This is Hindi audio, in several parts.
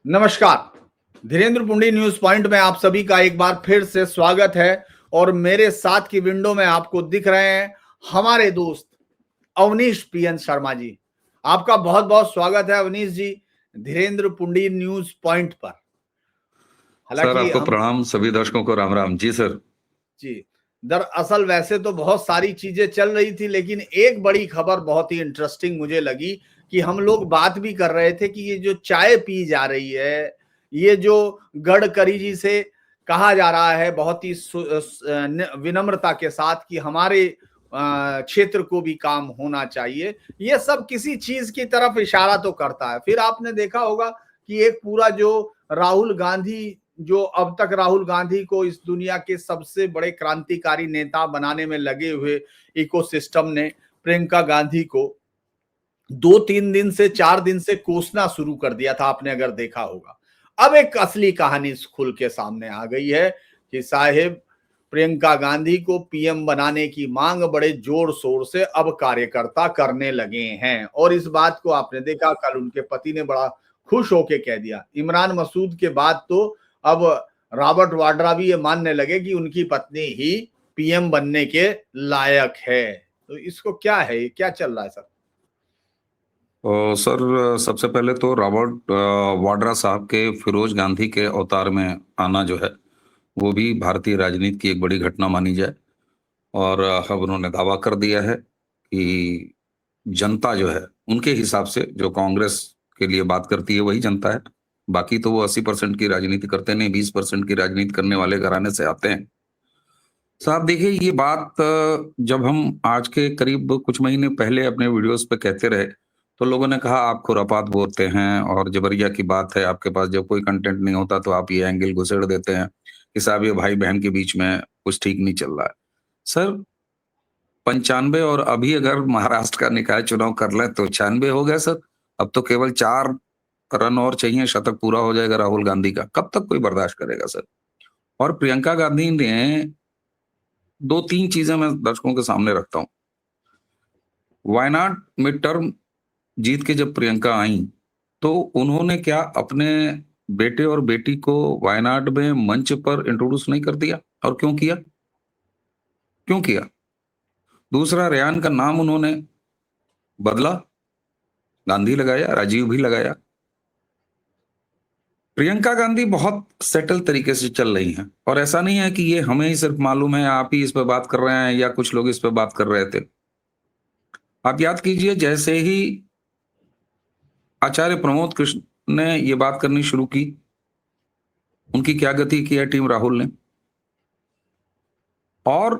नमस्कार। धीरेन्द्र पुंडी न्यूज पॉइंट में आप सभी का एक बार फिर से स्वागत है। और मेरे साथ की विंडो में आपको दिख रहे हैं हमारे दोस्त अवनीश पीएन शर्मा जी। आपका बहुत बहुत स्वागत है अवनीश जी, धीरेन्द्र पुंडी न्यूज पॉइंट पर। सर हालांकि आपको हम प्रणाम, सभी दर्शकों को राम राम। जी सर। जी, दरअसल वैसे तो बहुत सारी चीजें चल रही थी, लेकिन एक बड़ी खबर बहुत ही इंटरेस्टिंग मुझे लगी कि हम लोग बात भी कर रहे थे कि ये जो चाय पी जा रही है, ये जो गडकरी जी से कहा जा रहा है बहुत ही विनम्रता के साथ कि हमारे क्षेत्र को भी काम होना चाहिए, ये सब किसी चीज की तरफ इशारा तो करता है। फिर आपने देखा होगा कि एक पूरा जो राहुल गांधी, जो अब तक राहुल गांधी को इस दुनिया के सबसे बड़े क्रांतिकारी नेता बनाने में लगे हुए इकोसिस्टम ने प्रियंका गांधी को 2-3 दिन से 4 दिन से कोसना शुरू कर दिया था, आपने अगर देखा होगा। अब एक असली कहानी खुल के सामने आ गई है कि साहेब प्रियंका गांधी को पीएम बनाने की मांग बड़े जोर शोर से अब कार्यकर्ता करने लगे हैं। और इस बात को आपने देखा, कल उनके पति ने बड़ा खुश होके कह दिया। इमरान मसूद के बाद तो अब रॉबर्ट वाड्रा भी ये मानने लगे कि उनकी पत्नी ही पीएम बनने के लायक है। तो इसको क्या है, ये क्या चल रहा है सर? सर सबसे पहले तो रॉबर्ट वाड्रा साहब के फिरोज गांधी के अवतार में आना जो है वो भी भारतीय राजनीति की एक बड़ी घटना मानी जाए। और अब उन्होंने दावा कर दिया है कि जनता जो है उनके हिसाब से जो कांग्रेस के लिए बात करती है वही जनता है। बाकी तो वो 80% की राजनीति करते नहीं, 20% की राजनीति करने वाले घराने से आते हैं। साहब देखिए, ये बात जब हम आज के करीब कुछ महीने पहले अपने वीडियोस पे कहते रहे तो लोगों ने कहा आप खुरापात बोलते हैं और जबरिया की बात है, आपके पास जब कोई कंटेंट नहीं होता तो आप ये एंगल घुसेड़ देते हैं कि साहब ये भाई बहन के बीच में कुछ ठीक नहीं चल रहा है। सर 95 और अभी अगर महाराष्ट्र का निकाय चुनाव कर लें तो 96 हो गया सर। अब तो केवल 4 रन और चाहिए, शतक पूरा हो जाएगा राहुल गांधी का। कब तक कोई बर्दाश्त करेगा सर? और प्रियंका गांधी ने 2-3 चीजें मैं दर्शकों के सामने रखता हूं। वायनाड मिड टर्म जीत के जब प्रियंका आई तो उन्होंने क्या अपने बेटे और बेटी को वायनाड में मंच पर इंट्रोड्यूस नहीं कर दिया? और क्यों किया? क्यों किया? दूसरा, रेयान का नाम उन्होंने बदला, गांधी लगाया, राजीव भी लगाया। प्रियंका गांधी बहुत सेटल तरीके से चल रही हैं और ऐसा नहीं है कि ये हमें ही सिर्फ मालूम है, आप ही इस पे बात कर रहे हैं या कुछ लोग इस पे बात कर रहे थे। आप याद कीजिए, जैसे ही आचार्य प्रमोद कृष्ण ने ये बात करनी शुरू की, उनकी क्या गति की है टीम राहुल ने। और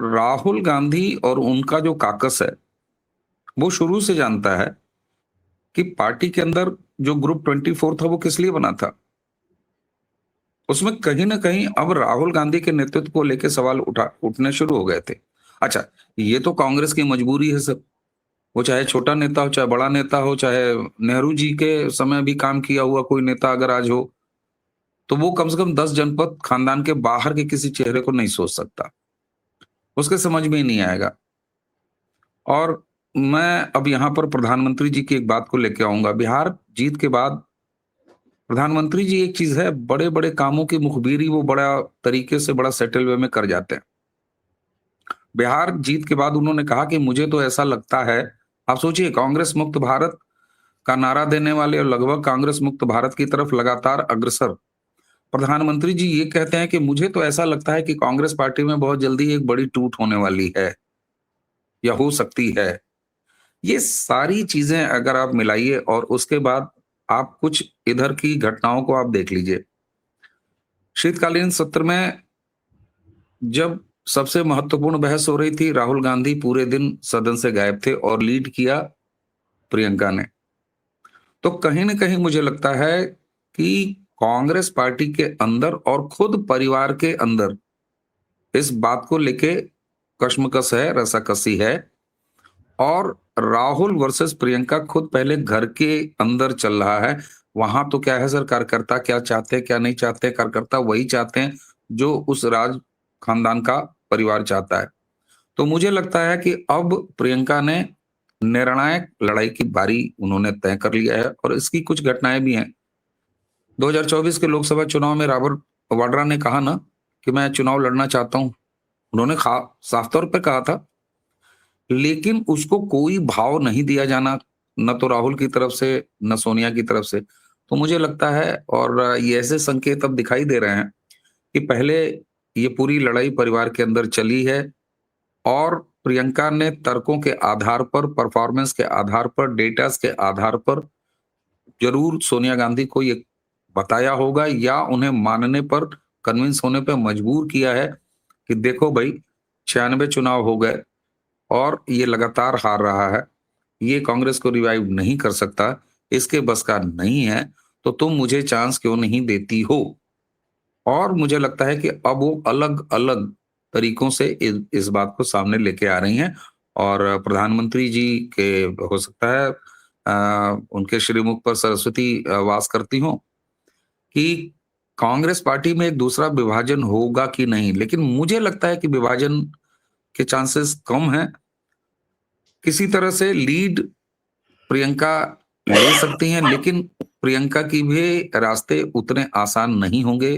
राहुल गांधी और उनका जो काकस है वो शुरू से जानता है कि पार्टी के अंदर जो ग्रुप 24 था वो किस लिए बना था। उसमें कहीं ना कहीं अब राहुल गांधी के नेतृत्व को लेकर सवाल उठने शुरू हो गए थे। अच्छा, ये तो कांग्रेस की मजबूरी है सर। वो चाहे छोटा नेता हो, चाहे बड़ा नेता हो, चाहे नेहरू जी के समय भी काम किया हुआ कोई नेता अगर आज हो तो वो कम से कम 10 जनपद खानदान के बाहर के किसी चेहरे को नहीं सोच सकता, उसके समझ में ही नहीं आएगा। और मैं अब यहाँ पर प्रधानमंत्री जी की एक बात को लेकर आऊंगा। बिहार जीत के बाद प्रधानमंत्री जी एक चीज है, बड़े बड़े कामों की मुखबिरी वो बड़ा तरीके से, बड़ा सेटल वे में कर जाते हैं। बिहार जीत के बाद उन्होंने कहा कि मुझे तो ऐसा लगता है, आप सोचिए, कांग्रेस मुक्त भारत का नारा देने वाले और लगभग कांग्रेस मुक्त भारत की तरफ लगातार अग्रसर प्रधानमंत्री जी ये कहते हैं कि मुझे तो ऐसा लगता है कि कांग्रेस पार्टी में बहुत जल्दी एक बड़ी टूट होने वाली है या हो सकती है। ये सारी चीजें अगर आप मिलाइए और उसके बाद आप कुछ इधर की घटनाओं को आप देख लीजिए। शीतकालीन सत्र में जब सबसे महत्वपूर्ण बहस हो रही थी, राहुल गांधी पूरे दिन सदन से गायब थे और लीड किया प्रियंका ने। तो कहीं ना कहीं मुझे लगता है कि कांग्रेस पार्टी के अंदर और खुद परिवार के अंदर इस बात को लेके कश्मकश है, रसाकसी है। और राहुल वर्सेस प्रियंका खुद पहले घर के अंदर चल रहा है। वहां तो क्या है सर, कार्यकर्ता क्या चाहते हैं क्या नहीं चाहते, कार्यकर्ता वही चाहते हैं जो उस राज खानदान का परिवार चाहता है। तो मुझे लगता है कि अब प्रियंका ने निर्णायक लड़ाई की बारी उन्होंने तय कर लिया है और इसकी कुछ घटनाएं भी हैं। 2024 के लोकसभा चुनाव में रॉबर्ट वाड्रा ने कहा ना कि मैं चुनाव लड़ना चाहता हूं, उन्होंने साफ तौर पे कहा था, लेकिन उसको कोई भाव नहीं दिया जाना, न तो राहुल की तरफ से न सोनिया की तरफ से। तो मुझे लगता है, और ये ऐसे संकेत अब दिखाई दे रहे हैं कि पहले ये पूरी लड़ाई परिवार के अंदर चली है और प्रियंका ने तर्कों के आधार पर, परफॉर्मेंस के आधार पर, डेटास के आधार पर जरूर सोनिया गांधी को ये बताया होगा या उन्हें मानने पर, कन्विंस होने पर मजबूर किया है कि देखो भाई, 96 चुनाव हो गए और ये लगातार हार रहा है, ये कांग्रेस को रिवाइव नहीं कर सकता, इसके बस का नहीं है, तो तुम मुझे चांस क्यों नहीं देती हो। और मुझे लगता है कि अब वो अलग अलग तरीकों से इस बात को सामने लेके आ रही हैं। और प्रधानमंत्री जी के, हो सकता है उनके श्रीमुख पर सरस्वती वास करती हो कि कांग्रेस पार्टी में एक दूसरा विभाजन होगा कि नहीं, लेकिन मुझे लगता है कि विभाजन के चांसेस कम हैं। किसी तरह से लीड प्रियंका ले सकती हैं, लेकिन प्रियंका की भी रास्ते उतने आसान नहीं होंगे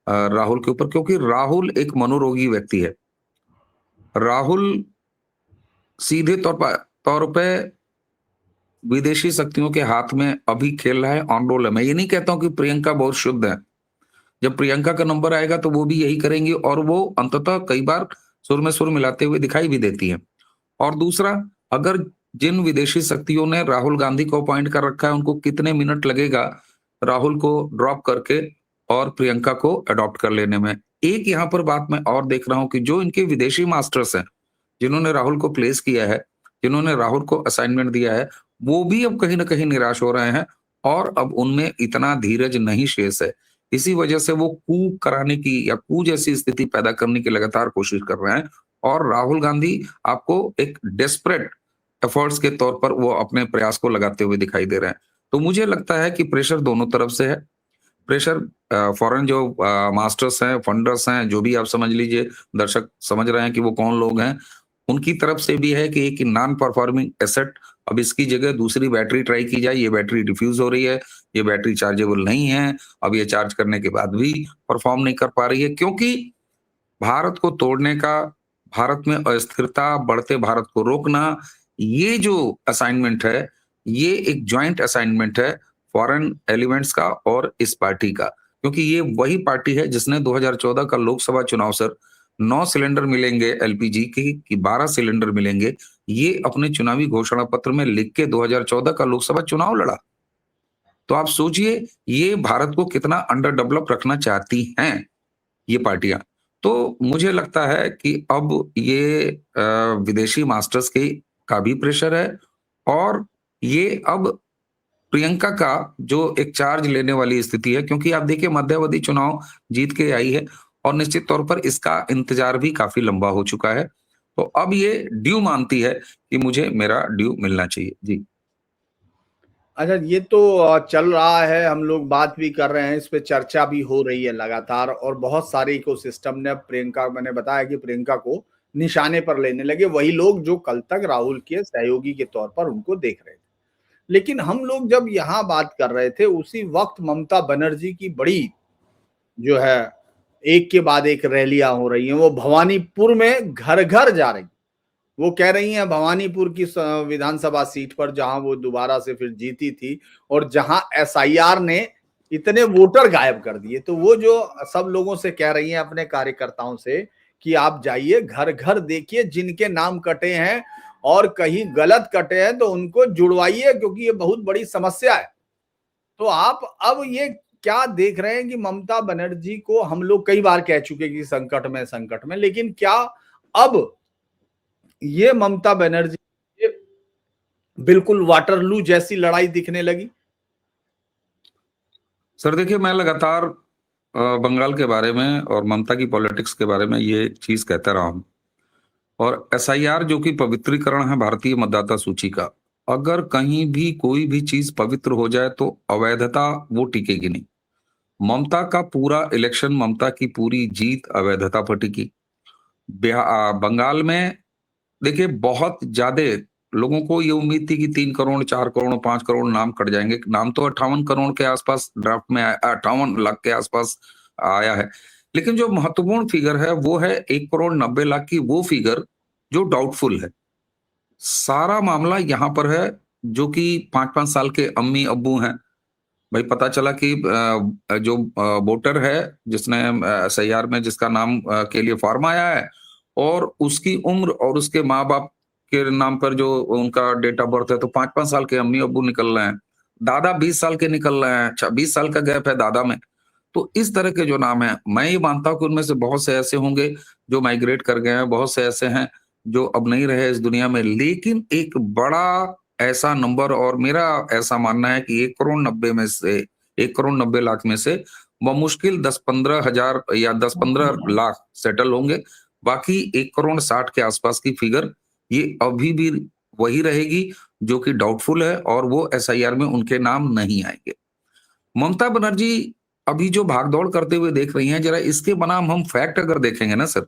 राहुल के ऊपर, क्योंकि राहुल एक मनोरोगी व्यक्ति है। राहुल सीधे तौर पे विदेशी शक्तियों के हाथ में अभी खेल रहा है, ऑन रोल है। मैं ये नहीं कहता हूं कि प्रियंका बहुत शुद्ध है, जब प्रियंका का नंबर आएगा तो वो भी यही करेंगी और वो अंततः कई बार सुर में सुर मिलाते हुए दिखाई भी देती है। और दूसरा, अगर जिन विदेशी शक्तियों ने राहुल गांधी को अपॉइंट कर रखा है, उनको कितने मिनट लगेगा राहुल को ड्रॉप करके और प्रियंका को अडॉप्ट कर लेने में। एक यहाँ पर बात मैं और देख रहा हूं कि जो इनके विदेशी मास्टर्स हैं, जिन्होंने राहुल को प्लेस किया है, जिन्होंने राहुल को असाइनमेंट दिया है, वो भी अब कहीं ना कहीं निराश हो रहे हैं और अब उनमें इतना धीरज नहीं शेष है। इसी वजह से वो कू कराने की या कू जैसी स्थिति पैदा करने की लगातार कोशिश कर रहे हैं। और राहुल गांधी आपको एक डेस्परेट एफर्ट्स के तौर पर वो अपने प्रयास को लगाते हुए दिखाई दे रहे हैं। तो मुझे लगता है कि प्रेशर दोनों तरफ से है। प्रेशर फॉरेन जो मास्टर्स हैं, फंडर्स हैं, जो भी आप समझ लीजिए, दर्शक समझ रहे हैं कि वो कौन लोग हैं, उनकी तरफ से भी है कि एक नॉन परफॉर्मिंग एसेट, अब इसकी जगह दूसरी बैटरी ट्राई की जाए। ये बैटरी डिफ्यूज हो रही है, ये बैटरी चार्जेबल नहीं है, अब ये चार्ज करने के बाद भी परफॉर्म नहीं कर पा रही है, क्योंकि भारत को तोड़ने का, भारत में अस्थिरता, बढ़ते भारत को रोकना, ये जो असाइनमेंट है, ये एक जॉइंट असाइनमेंट है फॉरेन एलिमेंट्स का और इस पार्टी का। क्योंकि ये वही पार्टी है जिसने 2014 का लोकसभा चुनाव सर 9 सिलेंडर मिलेंगे एलपीजी के कि 12 सिलेंडर मिलेंगे, ये अपने चुनावी घोषणा पत्र में लिख के 2014 का लोकसभा चुनाव लड़ा। तो आप सोचिए ये भारत को कितना अंडर डेवलप रखना चाहती हैं ये पार्टियां। तो मुझे लगता है कि अब ये विदेशी मास्टर्स के का भी प्रेशर है और ये अब प्रियंका का जो एक चार्ज लेने वाली स्थिति है, क्योंकि आप देखिए मध्यावधि चुनाव जीत के आई है और निश्चित तौर पर इसका इंतजार भी काफी लंबा हो चुका है। तो अब ये ड्यू मानती है कि मुझे मेरा ड्यू मिलना चाहिए। जी। अच्छा, ये तो चल रहा है, हम लोग बात भी कर रहे हैं, इस पे चर्चा भी हो रही है लगातार और बहुत सारे इकोसिस्टम ने प्रियंका, मैंने बताया कि प्रियंका को निशाने पर लेने लगे, वही लोग जो कल तक राहुल के सहयोगी के तौर पर उनको देख रहे थे। लेकिन हम लोग जब यहाँ बात कर रहे थे, उसी वक्त ममता बनर्जी की बड़ी जो है एक के बाद एक रैलियां हो रही हैं। वो भवानीपुर में घर घर जा रही, वो कह रही हैं भवानीपुर की विधानसभा सीट पर जहां वो दोबारा से फिर जीती थी और जहां एसआईआर ने इतने वोटर गायब कर दिए, तो वो जो सब लोगों से कह रही हैं, अपने कार्यकर्ताओं से, कि आप जाइए घर घर देखिए, जिनके नाम कटे हैं और कहीं गलत कटे हैं तो उनको जुड़वाइए, क्योंकि ये बहुत बड़ी समस्या है। तो आप अब ये क्या देख रहे हैं कि ममता बनर्जी को हम लोग कई बार कह चुके कि संकट में, लेकिन क्या अब ये ममता बनर्जी ये बिल्कुल वाटरलू जैसी लड़ाई दिखने लगी? सर देखिए, मैं लगातार बंगाल के बारे में और ममता की पॉलिटिक्स के बारे में ये चीज कहता रहा हूं। और एसआईआर जो कि पवित्रीकरण है भारतीय मतदाता सूची का, अगर कहीं भी कोई भी चीज पवित्र हो जाए तो अवैधता वो टिकेगी नहीं। ममता का पूरा इलेक्शन, ममता की पूरी जीत अवैधता पर टिकी। बंगाल में देखिए बहुत ज्यादा लोगों को ये उम्मीद थी कि 3 करोड़, 4 करोड़, 5 करोड़ नाम कट जाएंगे। नाम तो 58 करोड़ के आसपास ड्राफ्ट में 58 लाख के आसपास आया है। लेकिन जो महत्वपूर्ण फिगर है वो है 1 करोड़ 90 लाख की वो फिगर जो डाउटफुल है। सारा मामला यहाँ पर है जो कि 5-5 साल के अम्मी अब्बू हैं। भाई पता चला कि जो वोटर है जिसने एसआईआर में जिसका नाम के लिए फॉर्म आया है और उसकी उम्र और उसके माँ-बाप के नाम पर जो उनका डेट ऑफ बर्थ है तो 5-5 साल के अम्मी अब्बू निकल रहे हैं। दादा 20 साल के निकल रहे हैं। 20 साल का गैप है दादा में। तो इस तरह के जो नाम हैं, मैं ये मानता हूँ कि उनमें से बहुत से ऐसे होंगे जो माइग्रेट कर गए हैं, बहुत से ऐसे हैं जो अब नहीं रहे इस दुनिया में। लेकिन एक बड़ा ऐसा नंबर और मेरा ऐसा मानना है कि 1 करोड़ 90 में से 1 करोड़ 90 लाख में से बमुश्किल 10-15 हजार या 10-15 लाख सेटल होंगे। बाकी 1 करोड़ 60 के आसपास की फिगर ये अभी भी वही रहेगी जो कि डाउटफुल है और वो एसआईआर में उनके नाम नहीं आएंगे। ममता बनर्जी अभी जो भागदौड़ करते हुए देख रही हैं, जरा इसके बनाम हम फैक्ट अगर देखेंगे ना सर,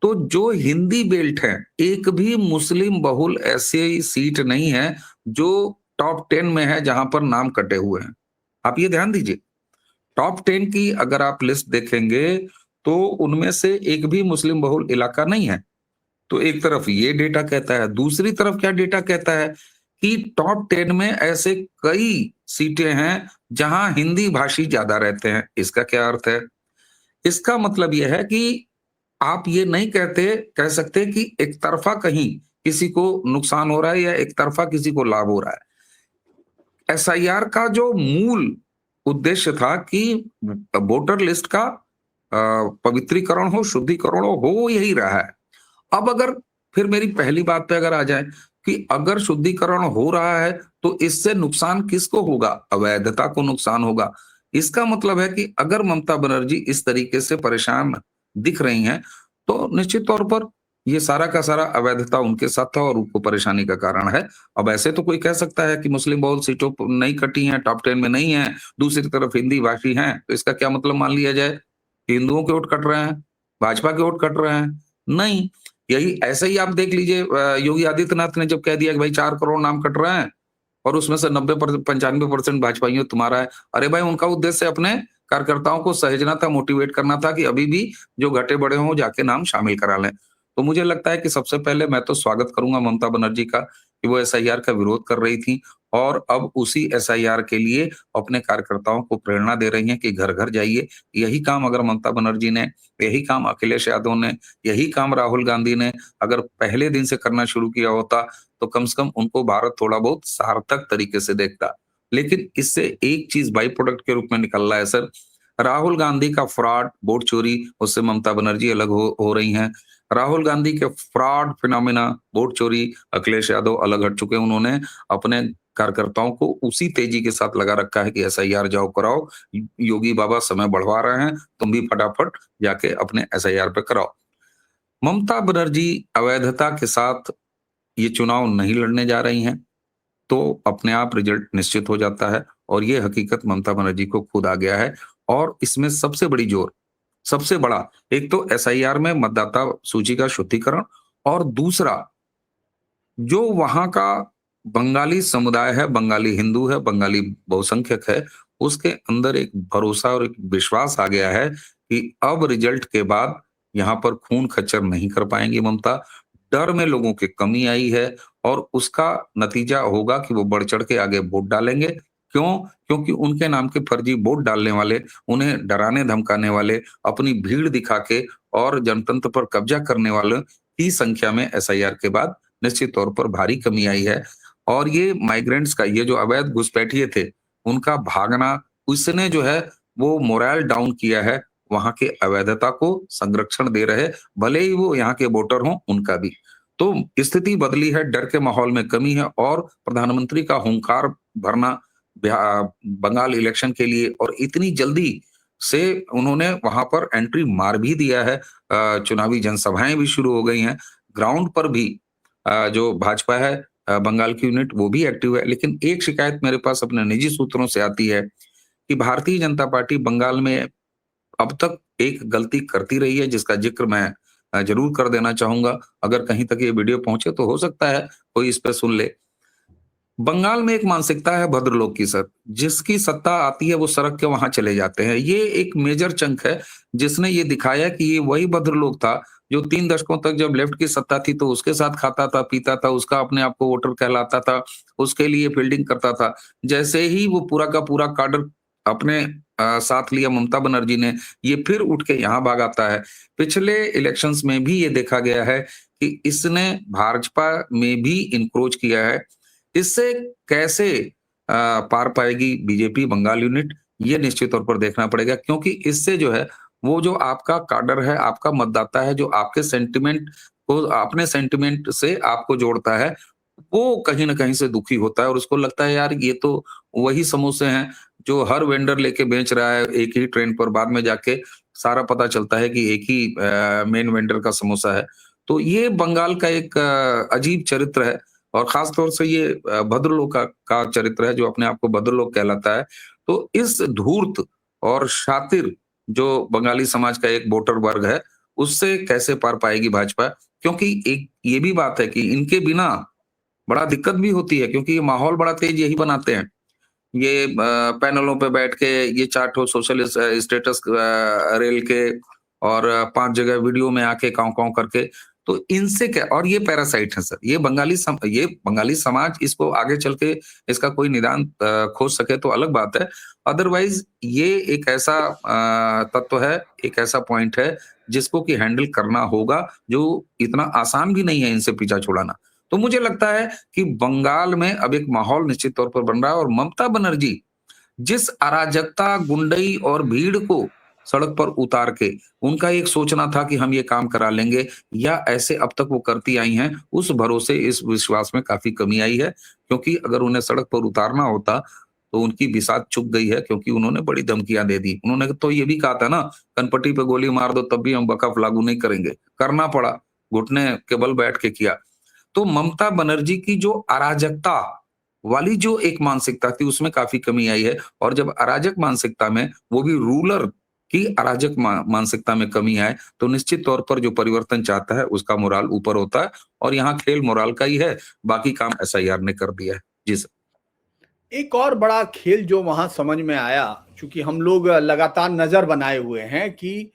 तो जो हिंदी बेल्ट है, एक भी मुस्लिम बहुल ऐसी सीट नहीं है जो टॉप 10 में है जहां पर नाम कटे हुए हैं। आप ये ध्यान दीजिए, टॉप 10 की अगर आप लिस्ट देखेंगे तो उनमें से एक भी मुस्लिम बहुल इलाका नहीं है। तो एक तरफ ये डेटा कहता है, दूसरी तरफ क्या डेटा कहता है कि टॉप 10 में ऐसे कई सीटें हैं जहां हिंदी भाषी ज्यादा रहते हैं। इसका क्या अर्थ है? इसका मतलब यह है कि आप ये नहीं कह सकते कि एक तरफा कहीं किसी को नुकसान हो रहा है या एक तरफा किसी को लाभ हो रहा है। एसआईआर का जो मूल उद्देश्य था कि वोटर लिस्ट का पवित्रीकरण हो, शुद्धिकरण हो, वो यही रहा है। अब अगर फिर मेरी पहली बात पे अगर आ जाए कि अगर शुद्धिकरण हो रहा है तो इससे नुकसान किसको होगा? अवैधता को नुकसान होगा। इसका मतलब है कि अगर ममता बनर्जी इस तरीके से परेशान दिख रही हैं तो निश्चित तौर पर ये सारा का सारा अवैधता उनके साथ था और उनको परेशानी का कारण है। अब ऐसे तो कोई कह सकता है कि मुस्लिम बहुल सीटों पर नहीं कटी हैं, टॉप 10 में नहीं है, दूसरी तरफ हिंदी भाषी हैं, तो इसका क्या मतलब मान लिया जाए कि हिंदुओं के वोट कट रहे हैं, भाजपा के वोट कट रहे हैं? नहीं, यही ऐसे ही आप देख लीजिए योगी आदित्यनाथ ने जब कह दिया कि भाई 4 करोड़ नाम कट रहे हैं और उसमें से 95% भाजपाइयों तुम्हारा है। अरे भाई उनका उद्देश्य अपने कार्यकर्ताओं को सहेजना था, मोटिवेट करना था कि अभी भी जो घटे बड़े हों जाके नाम शामिल करा लें। तो मुझे लगता है कि सबसे पहले मैं तो स्वागत करूंगा ममता बनर्जी का कि वो एसआईआर का विरोध कर रही थी और अब उसी एसआईआर के लिए अपने कार्यकर्ताओं को प्रेरणा दे रही हैं कि घर घर जाइए। यही काम अगर ममता बनर्जी ने, यही काम अखिलेश यादव ने, यही काम राहुल गांधी ने अगर पहले दिन से करना शुरू किया होता तो कम से कम उनको भारत थोड़ा बहुत सार्थक तरीके से देखता। लेकिन इससे एक चीज बाई प्रोडक्ट के रूप में निकल रहा है सर, राहुल गांधी का फ्रॉड, वोट चोरी, उससे ममता बनर्जी अलग हो रही हैं। राहुल गांधी के फ्रॉड फिनोमिना, वोट चोरी, अखिलेश यादव अलग हट चुके हैं। उन्होंने अपने कार्यकर्ताओं को उसी तेजी के साथ लगा रखा है कि एसआईआर जाओ कराओ, योगी बाबा समय बढ़वा रहे हैं, तुम भी फटाफट जाके अपने एसआईआर पे कराओ। ममता बनर्जी अवैधता के साथ ये चुनाव नहीं लड़ने जा रही हैं तो अपने आप रिजल्ट निश्चित हो जाता है और ये हकीकत ममता बनर्जी को खुद आ गया है। और इसमें सबसे बड़ी जोर, सबसे बड़ा, एक तो एसआईआर में मतदाता सूची का शुद्धिकरण और दूसरा जो वहां का बंगाली समुदाय है, बंगाली हिंदू है, बंगाली बहुसंख्यक है, उसके अंदर एक भरोसा और एक विश्वास आ गया है कि अब रिजल्ट के बाद यहाँ पर खून खच्चर नहीं कर पाएंगी ममता। डर में लोगों की कमी आई है और उसका नतीजा होगा कि वो बढ़ चढ़ के आगे वोट डालेंगे। क्यों? क्योंकि उनके नाम के फर्जी वोट डालने वाले, उन्हें डराने धमकाने वाले, अपनी भीड़ दिखा के और जनतंत्र पर कब्जा करने वालों की संख्या में एसआईआर के बाद निश्चित तौर पर भारी कमी आई है। और ये माइग्रेंट्स का, ये जो अवैध घुसपैठिए थे, उनका भागना, उसने जो है वो मोरल डाउन किया है, वहां के अवैधता को संरक्षण दे रहे, भले ही वो यहाँ के वोटर हों, उनका भी। तो स्थिति बदली है, डर के माहौल में कमी है और प्रधानमंत्री का हुंकार भरना बंगाल इलेक्शन के लिए, और इतनी जल्दी से उन्होंने वहां पर एंट्री मार भी दिया है। चुनावी जनसभाएं भी शुरू हो गई हैं, ग्राउंड पर भी जो भाजपा है, बंगाल की यूनिट, वो भी एक्टिव है। लेकिन एक शिकायत मेरे पास अपने निजी सूत्रों से आती है कि भारतीय जनता पार्टी बंगाल में अब तक एक गलती करती रही है जिसका जिक्र मैं जरूर कर देना चाहूंगा। अगर कहीं तक ये वीडियो पहुंचे तो हो सकता है कोई इस पे सुन ले। बंगाल में एक मानसिकता है भद्रलोक की सर, जिसकी सत्ता आती है वो सड़क के वहां चले जाते हैं। ये एक मेजर चंक है जिसने ये दिखाया कि ये वही भद्रलोक था जो 3 दशकों तक जब लेफ्ट की सत्ता थी तो उसके साथ खाता था, पीता था, उसका अपने आप को वोटर कहलाता था, उसके लिए फील्डिंग करता था। जैसे ही वो पूरा का पूरा काडर अपने साथ लिया ममता बनर्जी ने, ये फिर उठ के यहाँ भाग आता है। पिछले इलेक्शंस में भी ये देखा गया है कि इसने भाजपा में भी इंक्रोच किया है। इससे कैसे पार पाएगी बीजेपी बंगाल यूनिट, ये निश्चित तौर पर देखना पड़ेगा, क्योंकि इससे जो है वो जो आपका काडर है, आपका मतदाता है, जो आपके सेंटिमेंट को अपने सेंटिमेंट से आपको जोड़ता है, वो कहीं ना कहीं से दुखी होता है और उसको लगता है यार ये तो वही समोसे हैं जो हर वेंडर लेके बेच रहा है एक ही ट्रेन पर, बाद में जाके सारा पता चलता है कि एक ही मेन वेंडर का समोसा है। तो ये बंगाल का एक अजीब चरित्र है और खास तौर से ये भद्रलोक का चरित्र है जो अपने आप को भद्रलोक कहलाता है। तो इस धूर्त और शातिर जो बंगाली समाज का एक वोटर वर्ग है, उससे कैसे पार पाएगी भाजपा? क्योंकि एक ये भी बात है कि इनके बिना बड़ा दिक्कत भी होती है, क्योंकि ये माहौल बड़ा तेज यही बनाते हैं। ये पैनलों पे बैठ के ये चार्ट सोशल स्टेटस रेल के और 5 जगह वीडियो में आके काव काव करके, तो इनसे क्या, और ये पैरासाइट है सर, ये बंगाली समाज इसको आगे चल के इसका कोई निदान खोज सके तो अलग बात है। अदरवाइज ये एक ऐसा तत्व है, एक ऐसा पॉइंट है जिसको कि हैंडल करना होगा, जो इतना आसान भी नहीं है इनसे पीछा छुड़ाना। तो मुझे लगता है कि बंगाल में अब एक माहौल निश्चित तौर पर बन रहा है और ममता बनर्जी जिस अराजकता, गुंडई और भीड़ को सड़क पर उतार के उनका एक सोचना था कि हम ये काम करा लेंगे, या ऐसे अब तक वो करती आई हैं, उस भरोसे इस विश्वास में काफी कमी आई है। क्योंकि अगर उन्हें सड़क पर उतारना होता तो उनकी बिसात चुक गई है, क्योंकि उन्होंने बड़ी धमकियां दे दी। उन्होंने तो ये भी कहा था ना, कनपट्टी पे गोली मार दो तब भी हम वक़्फ़ लागू नहीं करेंगे। करना पड़ा, घुटने के बल बैठ के किया। तो ममता बनर्जी की जो अराजकता वाली जो एक मानसिकता थी उसमें काफी कमी आई है, और जब अराजक मानसिकता में वो भी रूलर की अराजक मानसिकता में कमी आए तो निश्चित तौर पर जो परिवर्तन चाहता है उसका मोराल ऊपर होता है, और यहाँ खेल मोराल का ही है, बाकी काम एसआईआर ने कर दिया है। जी सर। एक और बड़ा खेल जो वहां समझ में आया, चूंकि हम लोग लगातार नजर बनाए हुए हैं कि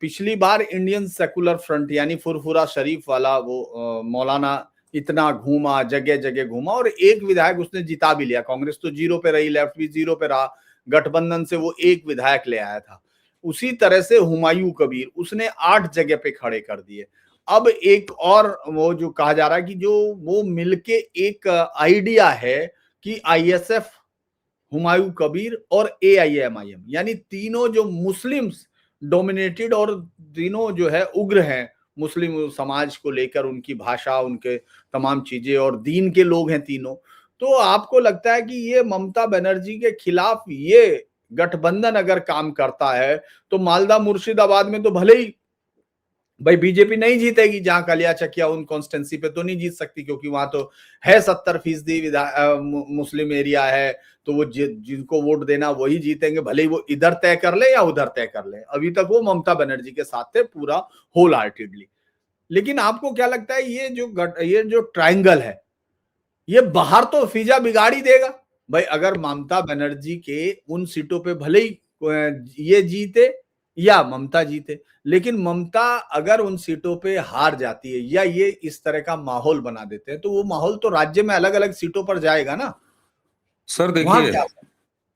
पिछली बार इंडियन सेकुलर फ्रंट यानी फुरफुरा शरीफ वाला वो मौलाना इतना घूमा, जगह जगह घूमा और एक विधायक उसने जिता भी लिया। कांग्रेस तो 0 पे रही, लेफ्ट भी 0 पे रहा, गठबंधन से वो एक विधायक ले आया था। उसी तरह से हुमायूं कबीर उसने 8 जगह पे खड़े कर दिए। अब एक और वो जो कहा जा रहा है कि जो वो मिलके एक आइडिया है कि आईएसएफ, हुमायूं कबीर और एआईएमआईएम यानी तीनों जो मुस्लिम्स डोमिनेटेड और तीनों जो है उग्र हैं मुस्लिम समाज को लेकर, उनकी भाषा, उनके तमाम चीजें और दीन के लोग हैं तीनों। तो आपको लगता है कि ये ममता बनर्जी के खिलाफ ये गठबंधन अगर काम करता है तो मालदा मुर्शिदाबाद में तो भले ही भाई बीजेपी नहीं जीतेगी, जहां कलिया चकिया उन कॉन्स्टेंसी पे तो नहीं जीत सकती क्योंकि वहां तो है 70% मुस्लिम एरिया है, तो वो जिनको वोट देना वही जीतेंगे, भले ही वो इधर तय कर ले या उधर तय कर ले। अभी तक वो ममता बनर्जी के साथ थे पूरा होल हार्टेडली। लेकिन आपको क्या लगता है ये जो ट्रायंगल है ये बाहर तो फिजा बिगाड़ ही देगा? भाई अगर ममता बनर्जी के उन सीटों पे भले ही ये जीते या ममता जीते, लेकिन ममता अगर उन सीटों पे हार जाती है या ये इस तरह का माहौल बना देते हैं तो वो माहौल तो राज्य में अलग अलग सीटों पर जाएगा ना। सर वहां देखिए, क्या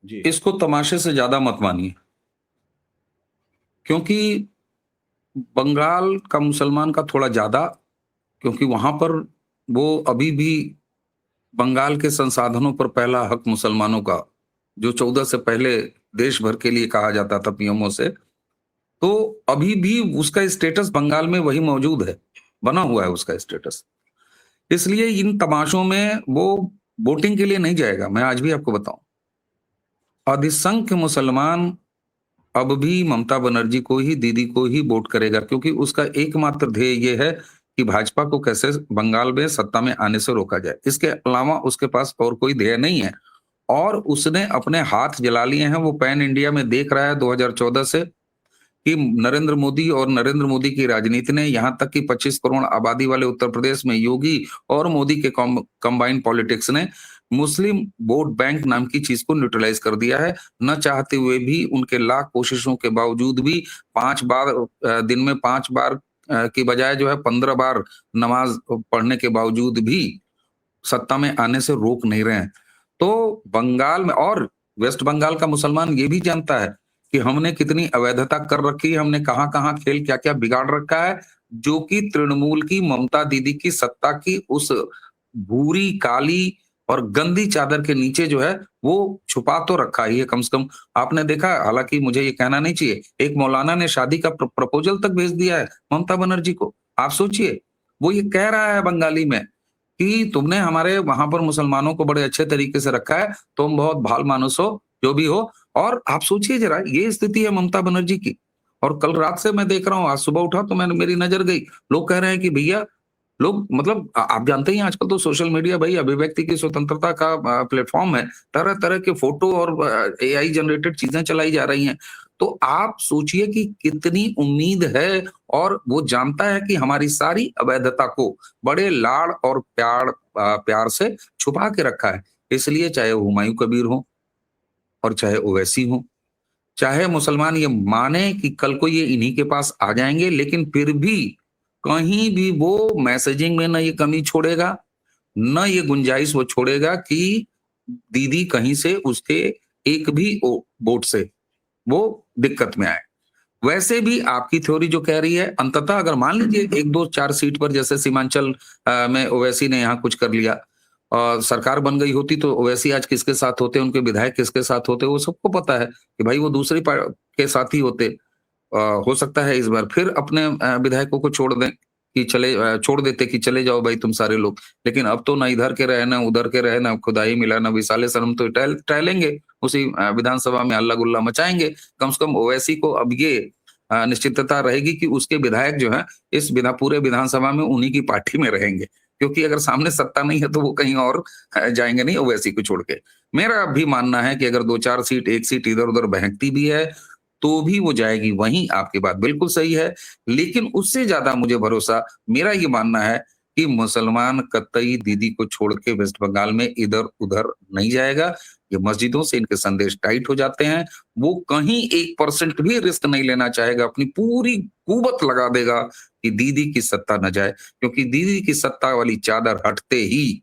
जी इसको तमाशे से ज्यादा मत मानिए, क्योंकि बंगाल का मुसलमान का थोड़ा ज्यादा, क्योंकि वहां पर वो अभी भी बंगाल के संसाधनों पर पहला हक मुसलमानों का, जो 14 से पहले देश भर के लिए कहा जाता था पीएमओ से, तो अभी भी उसका स्टेटस बंगाल में वही मौजूद है, बना हुआ है उसका स्टेटस। इसलिए इन तमाशों में वो वोटिंग के लिए नहीं जाएगा। मैं आज भी आपको बताऊं, अधिसंख्य मुसलमान अब भी ममता बनर्जी को ही, दीदी को ही वोट करेगा, क्योंकि उसका एकमात्र ध्येय ये है कि भाजपा को कैसे बंगाल में सत्ता में आने से रोका जाए। इसके अलावा उसके पास और कोई ध्येय नहीं है, और उसने अपने हाथ जला लिए हैं। वो पैन इंडिया में देख रहा है 2014 से कि नरेंद्र मोदी और नरेंद्र मोदी की राजनीति ने यहां तक कि 25 करोड़ आबादी वाले उत्तर प्रदेश में योगी और मोदी के कंबाइंड पॉलिटिक्स ने मुस्लिम वोट बैंक नाम की चीज को न्यूट्रलाइज कर दिया है। न चाहते हुए भी, उनके लाख कोशिशों के बावजूद भी 5 बार दिन में 5 बार की बजाय जो है 15 बार नमाज पढ़ने के बावजूद भी सत्ता में आने से रोक नहीं रहे हैं। तो बंगाल में और वेस्ट बंगाल का मुसलमान ये भी जानता है कि हमने कितनी अवैधता कर रखी है, हमने कहां-कहां खेल क्या-क्या बिगाड़ रखा है, जो कि तृणमूल की ममता दीदी की सत्ता की उस भूरी, काली और गंदी चादर के नीचे जो है वो छुपा तो रखा ही है कम से कम। आपने देखा, हालांकि मुझे ये कहना नहीं चाहिए, एक मौलाना ने शादी का प्रपोजल तक भेज दिया है ममता बनर्जी को। आप सोचिए, वो ये कह रहा है बंगाली में कि तुमने हमारे वहां पर मुसलमानों को बड़े अच्छे तरीके से रखा है, तुम बहुत भाल मानुस हो, जो भी हो। और आप सोचिए जरा, ये स्थिति है ममता बनर्जी की। और कल रात से मैं देख रहा हूँ, आज सुबह उठा तो मैंने, मेरी नजर गई, लोग कह रहे हैं कि भैया, लोग मतलब आप जानते ही हैं आजकल तो सोशल मीडिया भाई अभिव्यक्ति की स्वतंत्रता का प्लेटफॉर्म है। तरह तरह के फोटो और एआई जनरेटेड चीजें चलाई जा रही हैं। तो आप सोचिए कि कितनी उम्मीद है, और वो जानता है कि हमारी सारी अवैधता को बड़े लाड़ और प्यार से छुपा के रखा है। इसलिए चाहे वो हुमायूं कबीर हो और चाहे ओवैसी हो, चाहे मुसलमान ये माने कि कल को ये इन्हीं के पास आ जाएंगे, लेकिन फिर भी कहीं भी वो मैसेजिंग में ना ये कमी छोड़ेगा, न ये गुंजाइश वो छोड़ेगा कि दीदी कहीं से उसके एक भी वोट से वो दिक्कत में आए। वैसे भी आपकी थ्योरी जो कह रही है, अंततः अगर मान लीजिए 1-2-4 सीट पर जैसे सीमांचल में ओवैसी ने यहाँ कुछ कर लिया और सरकार बन गई होती, तो ओवैसी आज किसके साथ होते, उनके विधायक किसके साथ होते, वो सबको पता है कि भाई वो दूसरी के साथ ही होते। हो सकता है इस बार फिर अपने विधायकों को छोड़ दें कि छोड़ देते कि चले जाओ भाई तुम सारे लोग। लेकिन अब तो ना इधर के रहे ना उधर के रहे, ना खुदाई मिला ना विसाले शर्म, तो टहलेंगे उसी विधानसभा में, हल्ला गुल्ला मचाएंगे। कम से कम ओवैसी को अब ये निश्चितता रहेगी कि उसके विधायक जो है इस पूरे विधानसभा में उन्हीं की पार्टी में रहेंगे, क्योंकि अगर सामने सत्ता नहीं है तो वो कहीं और जाएंगे नहीं ओवैसी को छोड़ के। मेरा भी मानना है कि अगर 2-4 सीट, 1 सीट इधर उधर बहकती भी है तो भी वो जाएगी वहीं। आपकी बात बिल्कुल सही है, लेकिन उससे ज्यादा मुझे भरोसा, मेरा ये मानना है कि मुसलमान कतई दीदी को छोड़ के वेस्ट बंगाल में इधर उधर नहीं जाएगा। ये मस्जिदों से इनके संदेश टाइट हो जाते हैं, वो कहीं 1% भी रिस्क नहीं लेना चाहेगा, अपनी पूरी कुवत लगा देगा कि दीदी की सत्ता न जाए, क्योंकि दीदी की सत्ता वाली चादर हटते ही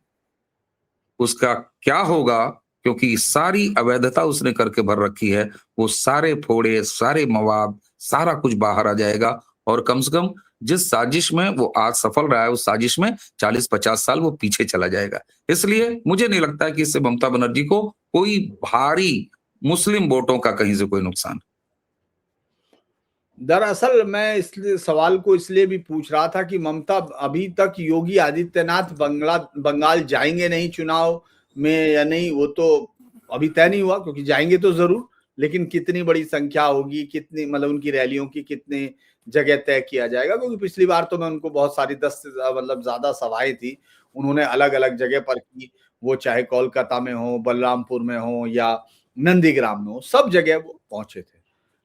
उसका क्या होगा, क्योंकि सारी अवैधता उसने करके भर रखी है, वो सारे फोड़े, सारे मवाद, सारा कुछ बाहर आ जाएगा। और कम से कम जिस साजिश में वो आज सफल रहा है, उस साजिश में 40-50 साल वो पीछे चला जाएगा। इसलिए मुझे नहीं लगता है कि इससे ममता बनर्जी को कोई भारी मुस्लिम वोटों का कहीं से कोई नुकसान। दरअसल मैं इसलिए सवाल को इसलिए भी पूछ रहा था कि ममता, अभी तक योगी आदित्यनाथ बंगाल जाएंगे नहीं चुनाव में या नहीं, वो तो अभी तय नहीं हुआ, क्योंकि जाएंगे तो जरूर, लेकिन कितनी बड़ी संख्या होगी, कितनी मतलब उनकी रैलियों की कितने जगह तय किया जाएगा। क्योंकि पिछली बार तो मैं उनको बहुत सारी 10 से मतलब ज्यादा सभाएं थी, उन्होंने अलग अलग जगह पर की, वो चाहे कोलकाता में हो, बलरामपुर में हो या नंदीग्राम में हो, सब जगह वो पहुंचे थे।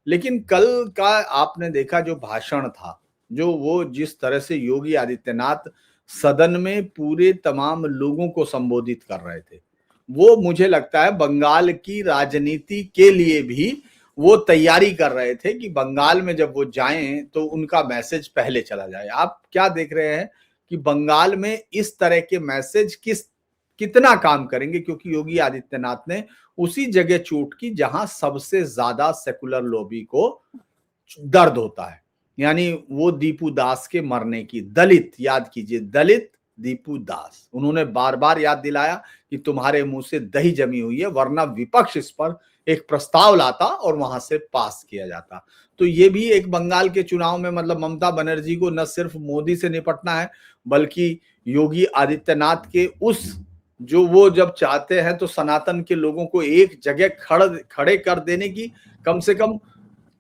लेकिन कल का आपने देखा जो भाषण था, जो वो जिस तरह से योगी आदित्यनाथ सदन में पूरे तमाम लोगों को संबोधित कर रहे थे, वो मुझे लगता है बंगाल की राजनीति के लिए भी वो तैयारी कर रहे थे कि बंगाल में जब वो जाएं तो उनका मैसेज पहले चला जाए। आप क्या देख रहे हैं कि बंगाल में इस तरह के मैसेज कितना काम करेंगे, क्योंकि योगी आदित्यनाथ ने उसी जगह चोट की जहां सबसे ज्यादा सेकुलर लॉबी को दर्द होता है, यानी वो दीपू दास के मरने की। दलित, याद कीजिए, दलित दीपू दास, उन्होंने बार बार याद दिलाया कि तुम्हारे मुंह से दही जमी हुई है, वरना विपक्ष इस पर एक प्रस्ताव लाता और वहां से पास किया जाता। तो ये भी एक बंगाल के चुनाव में, मतलब ममता बनर्जी को न सिर्फ मोदी से निपटना है, बल्कि योगी आदित्यनाथ के उस, जो वो जब चाहते हैं तो सनातन के लोगों को एक जगह खड़े कर देने की, कम से कम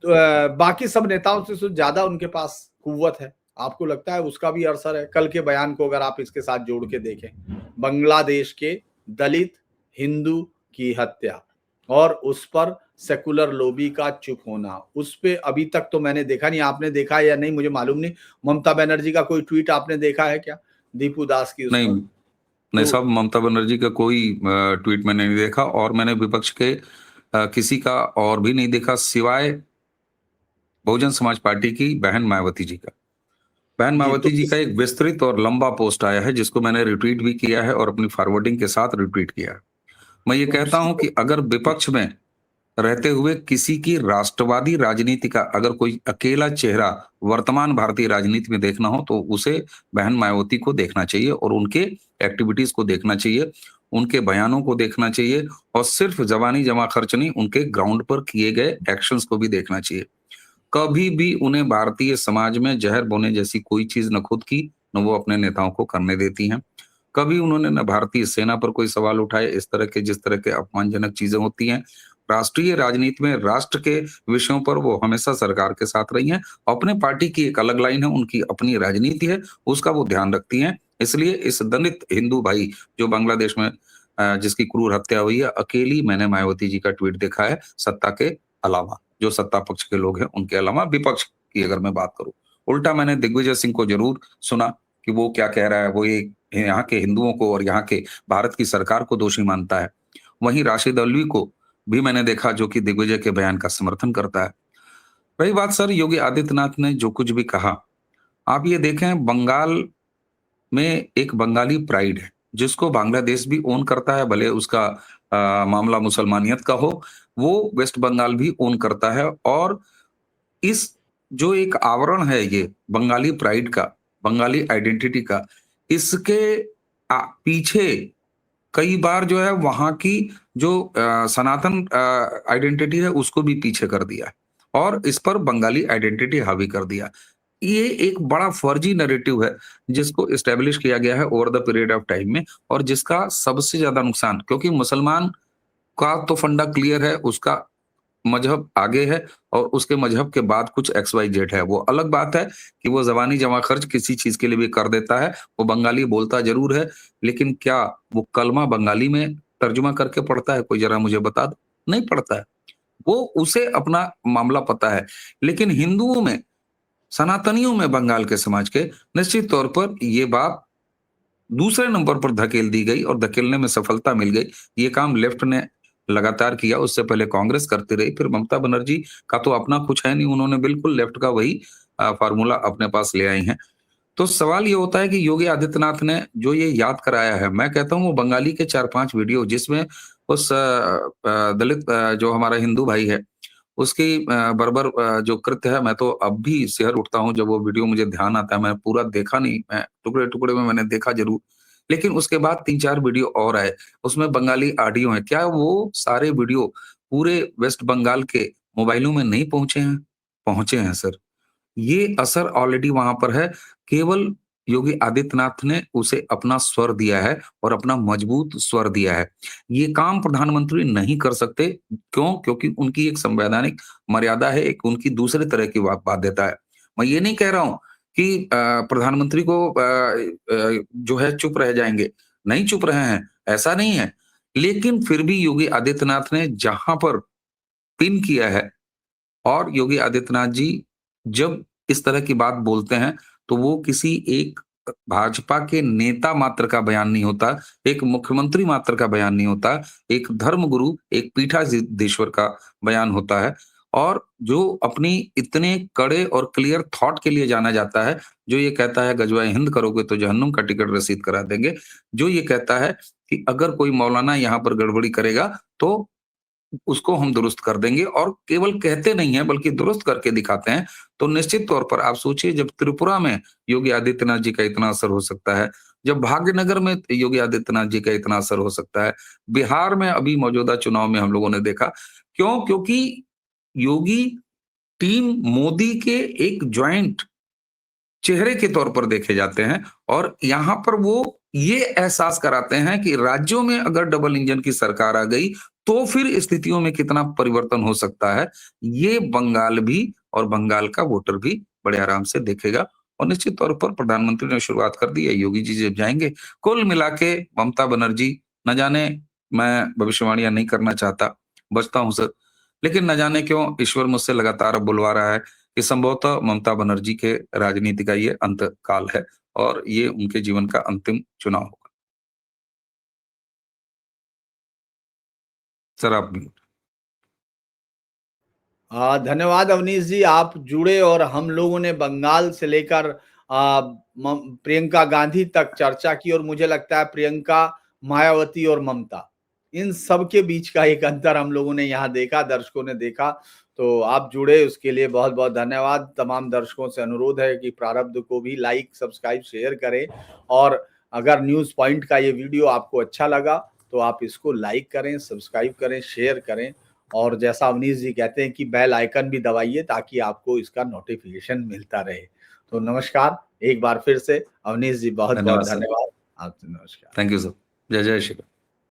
तो बाकी सब नेताओं से तो ज्यादा उनके पास कुव्वत है। आपको लगता है उसका भी असर है? कल के बयान को अगर आप इसके साथ जोड़ के देखें, बांग्लादेश के दलित हिंदू की हत्या, और उस पर सेकुलर लॉबी का चुप होना, उस पे अभी तक तो मैंने देखा नहीं, आपने देखा या नहीं मुझे मालूम नहीं। ममता बनर्जी का कोई ट्वीट आपने देखा है क्या दीपू दास की उस नहीं, पर? नहीं तो साहब, ममता बनर्जी का कोई ट्वीट मैंने नहीं देखा, और मैंने विपक्ष के किसी का और भी नहीं देखा, सिवाय बहुजन समाज पार्टी की बहन मायावती जी का। बहन जी, मायावती तो जी का इस एक विस्तृत और लंबा पोस्ट आया है, जिसको मैंने रिट्वीट भी किया है और अपनी फॉरवर्डिंग के साथ रिट्वीट किया है। मैं ये तो कहता हूं कि अगर विपक्ष में रहते हुए किसी की राष्ट्रवादी राजनीति का अगर कोई अकेला चेहरा वर्तमान भारतीय राजनीति में देखना हो, तो उसे बहन मायावती को देखना चाहिए और उनके एक्टिविटीज को देखना चाहिए, उनके बयानों को देखना चाहिए, और सिर्फ जबानी जमा खर्च नहीं, उनके ग्राउंड पर किए गए एक्शंस को भी देखना चाहिए। कभी भी उन्हें भारतीय समाज में जहर बोने जैसी कोई चीज न खुद की, न वो अपने नेताओं को करने देती हैं। कभी उन्होंने न भारतीय सेना पर कोई सवाल उठाए, इस तरह के जिस तरह के अपमानजनक चीजें होती हैं राष्ट्रीय राजनीति में, राष्ट्र के विषयों पर वो हमेशा सरकार के साथ रही हैं। अपने पार्टी की एक अलग लाइन है, उनकी अपनी राजनीति है, उसका वो ध्यान रखती हैं। इसलिए इस दलित हिंदू भाई जो बांग्लादेश में जिसकी क्रूर हत्या हुई है, अकेली मैंने मायावती जी का ट्वीट देखा है, सत्ता के अलावा, जो सत्ता पक्ष के लोग हैं उनके अलावा। विपक्ष की अगर मैं बात करूं, उल्टा मैंने दिग्विजय सिंह को जरूर सुना कि वो क्या कह रहा है। वो ये यहाँ के हिंदुओं को और यहाँ के भारत की सरकार को दोषी मानता है। वहीं राशिद अल्वी को भी मैंने देखा, जो कि दिग्विजय के बयान का समर्थन करता है। रही बात सर योगी आदित्यनाथ ने जो कुछ भी कहा, आप ये देखें, बंगाल में एक बंगाली प्राइड है, जिसको बांग्लादेश भी ओन करता है, भले उसका मामला मुसलमानियत का हो, वो वेस्ट बंगाल भी ओन करता है। और इस जो एक आवरण है ये बंगाली प्राइड का, बंगाली आइडेंटिटी का, इसके पीछे कई बार जो है वहां की जो सनातन आइडेंटिटी है उसको भी पीछे कर दिया और इस पर बंगाली आइडेंटिटी हावी कर दिया। ये एक बड़ा फर्जी नैरेटिव है जिसको एस्टेब्लिश किया गया है over the period of time में, और जिसका सबसे ज्यादा नुकसान, क्योंकि मुसलमान का तो फंडा क्लियर है, उसका मजहब आगे है और उसके मजहब के बाद कुछ एक्स वाई जेड है। वो अलग बात है कि वो जबानी जमा खर्च किसी चीज के लिए भी कर देता है, वो बंगाली बोलता जरूर है, लेकिन क्या वो कलमा बंगाली में तर्जुमा करके पढ़ता है? कोई जरा मुझे बता दो। नहीं पढ़ता है। वो उसे अपना मामला पता है। लेकिन हिंदुओं में, सनातनियों में, बंगाल के समाज के, निश्चित तौर पर ये बात दूसरे नंबर पर धकेल दी गई और धकेलने में सफलता मिल गई। ये काम लेफ्ट ने लगातार किया, उससे पहले कांग्रेस करती रही, फिर ममता बनर्जी का तो अपना कुछ है नहीं, उन्होंने बिल्कुल लेफ्ट का वही फार्मूला अपने पास ले आई हैं। तो सवाल ये होता है कि योगी आदित्यनाथ ने जो ये याद कराया है, मैं कहता हूँ वो बंगाली के 4-5 वीडियो जिसमें उस दलित जो हमारा हिंदू भाई है, उसकी बर्बर जो कृत्य है, मैं तो अब भी सिहर उठता हूँ जब वो वीडियो मुझे ध्यान आता है। मैं पूरा देखा नहीं, मैं टुकड़े-टुकड़े में मैंने देखा ज़रूर। लेकिन उसके बाद 3-4 वीडियो और आए, उसमें बंगाली ऑडियो हैं। क्या वो सारे वीडियो पूरे वेस्ट बंगाल के मोबाइलों में नहीं पहुँचे हैं? पहुँचे हैं सर। ये असर ऑलरेडी वहां पर है। केवल योगी आदित्यनाथ ने उसे अपना स्वर दिया है और अपना मजबूत स्वर दिया है। ये काम प्रधानमंत्री नहीं कर सकते। क्यों? क्योंकि उनकी एक संवैधानिक मर्यादा है, एक उनकी दूसरे तरह की बाध्यता है। मैं ये नहीं कह रहा हूं कि प्रधानमंत्री को जो है चुप रह जाएंगे। नहीं चुप रहे हैं, ऐसा नहीं है। लेकिन फिर भी योगी आदित्यनाथ ने जहां पर पिन किया है, और योगी आदित्यनाथ जी जब इस तरह की बात बोलते हैं, तो वो किसी एक भाजपा के नेता मात्र का बयान नहीं होता, एक मुख्यमंत्री मात्र का बयान नहीं होता, एक धर्मगुरु, एक पीठाधीश्वर का बयान होता है। और जो अपनी इतने कड़े और क्लियर थॉट के लिए जाना जाता है, जो ये कहता है गजवाए हिंद करोगे तो जहन्नुम का टिकट रसीद करा देंगे, जो ये कहता है कि अगर कोई मौलाना यहाँ पर गड़बड़ी करेगा तो उसको हम दुरुस्त कर देंगे, और केवल कहते नहीं है बल्कि दुरुस्त करके दिखाते हैं। तो निश्चित तौर पर आप सोचिए, जब त्रिपुरा में योगी आदित्यनाथ जी का इतना असर हो सकता है, जब भाग्यनगर में योगी आदित्यनाथ जी का इतना असर हो सकता है, बिहार में अभी मौजूदा चुनाव में हम लोगों ने देखा। क्यों? क्योंकि योगी टीम मोदी के एक ज्वाइंट चेहरे के तौर पर देखे जाते हैं, और यहाँ पर वो ये एहसास कराते हैं कि राज्यों में अगर डबल इंजन की सरकार आ गई तो फिर स्थितियों में कितना परिवर्तन हो सकता है। ये बंगाल भी और बंगाल का वोटर भी बड़े आराम से देखेगा। और निश्चित तौर पर प्रधानमंत्री ने शुरुआत कर दी है, योगी जी जब जाएंगे, कुल मिला के ममता बनर्जी, न जाने, मैं भविष्यवाणियां नहीं करना चाहता, बचता हूं सर। लेकिन न जाने क्यों ईश्वर मुझसे लगातार अब बुलवा रहा है कि संभवतः ममता बनर्जी के राजनीति का ये अंत काल है और ये उनके जीवन का अंतिम चुनाव होगा। सर आप धन्यवाद अवनीश जी, आप जुड़े और हम लोगों ने बंगाल से लेकर प्रियंका गांधी तक चर्चा की और मुझे लगता है प्रियंका, मायावती और ममता, इन सब के बीच का एक अंतर हम लोगों ने यहाँ देखा, दर्शकों ने देखा। तो आप जुड़े उसके लिए बहुत बहुत धन्यवाद। तमाम दर्शकों से अनुरोध है कि प्रारब्ध को भी लाइक, सब्सक्राइब, शेयर करें और अगर न्यूज पॉइंट का ये वीडियो आपको अच्छा लगा तो आप इसको लाइक करें, सब्सक्राइब करें, शेयर करें और जैसा अवनीश जी कहते हैं कि बेल आइकन भी दबाइए ताकि आपको इसका नोटिफिकेशन मिलता रहे। तो नमस्कार एक बार फिर से अवनीश जी, बहुत बहुत धन्यवाद सर। धन्यवाद आपसे। नमस्कार। Thank you sir. जय जय श्री राम।